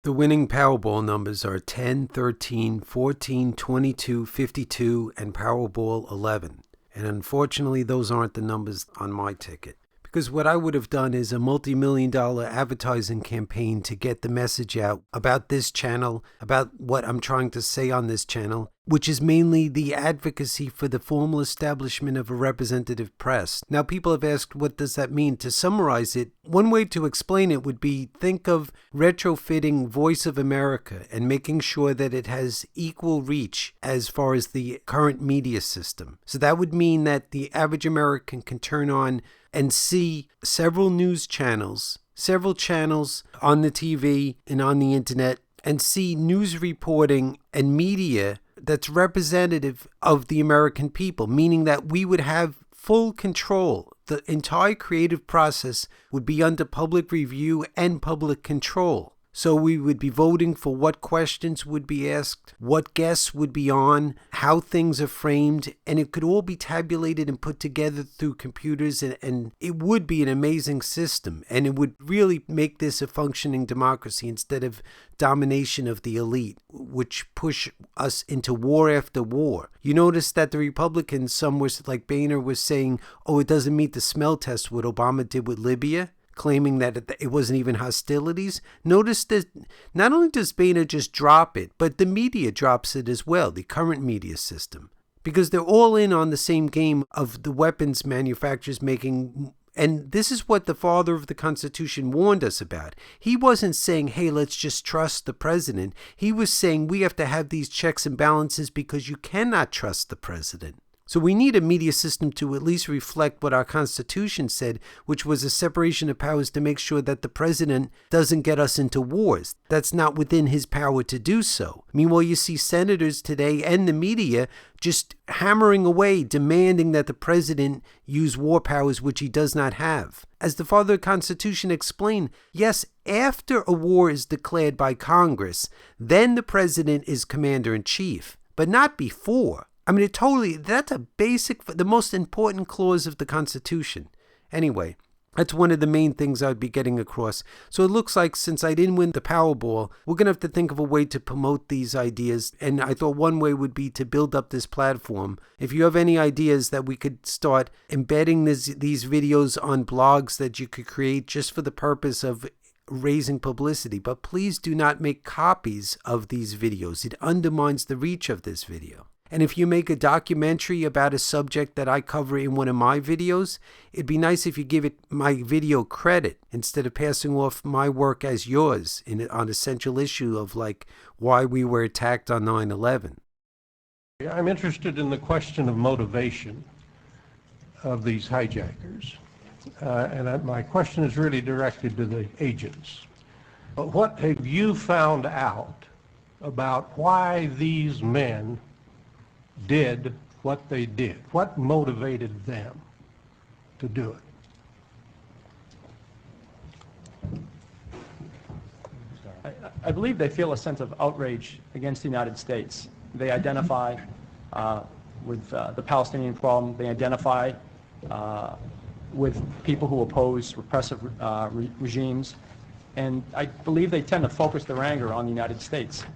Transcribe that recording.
The winning Powerball numbers are 10, 13, 14, 22, 52, and Powerball 11. And unfortunately, those aren't the numbers on my ticket. Because what I would have done is a multi-million-dollar advertising campaign to get the message out about this channel, about what I'm trying to say on this channel, which is mainly the advocacy for the formal establishment of a representative press. Now, people have asked, what does that mean? To summarize it, one way to explain it would be, think of retrofitting Voice of America and making sure that it has equal reach as far as the current media system. So that would mean that the average American can turn on and see several news channels, several channels on the TV and on the internet, and see news reporting and media that's representative of the American people, meaning that we would have full control. The entire creative process would be under public review and public control. So we would be voting for what questions would be asked, what guests would be on, how things are framed, and it could all be tabulated and put together through computers, and it would be an amazing system, and it would really make this a functioning democracy instead of domination of the elite, which push us into war after war. You notice that the Republicans, some was like Boehner was saying, oh, it doesn't meet the smell test, what Obama did with Libya, claiming that it wasn't even hostilities. Notice that not only does Boehner just drop it, but the media drops it as well, the current media system. Because they're all in on the same game of the weapons manufacturers making. And this is what the father of the Constitution warned us about. He wasn't saying, hey, let's just trust the president. He was saying we have to have these checks and balances because you cannot trust the president. So we need a media system to at least reflect what our Constitution said, which was a separation of powers to make sure that the president doesn't get us into wars. That's not within his power to do so. Meanwhile, you see senators today and the media just hammering away, demanding that the president use war powers, which he does not have. As the father of the Constitution explained, yes, after a war is declared by Congress, then the president is commander-in-chief, but not before. I mean, that's a basic, the most important clause of the Constitution. Anyway, that's one of the main things I'd be getting across. So it looks like since I didn't win the Powerball, we're going to have to think of a way to promote these ideas. And I thought one way would be to build up this platform. If you have any ideas that we could start embedding these videos on blogs that you could create just for the purpose of raising publicity, but please do not make copies of these videos. It undermines the reach of this video. And if you make a documentary about a subject that I cover in one of my videos, it'd be nice if you give it my video credit instead of passing off my work as yours on a central issue of like why we were attacked on 9/11. I'm interested in the question of motivation of these hijackers. My question is really directed to the agents. What have you found out about why these men did what they did? What motivated them to do it? I believe they feel a sense of outrage against the United States. They identify with the Palestinian problem. They identify with people who oppose repressive regimes. And I believe they tend to focus their anger on the United States.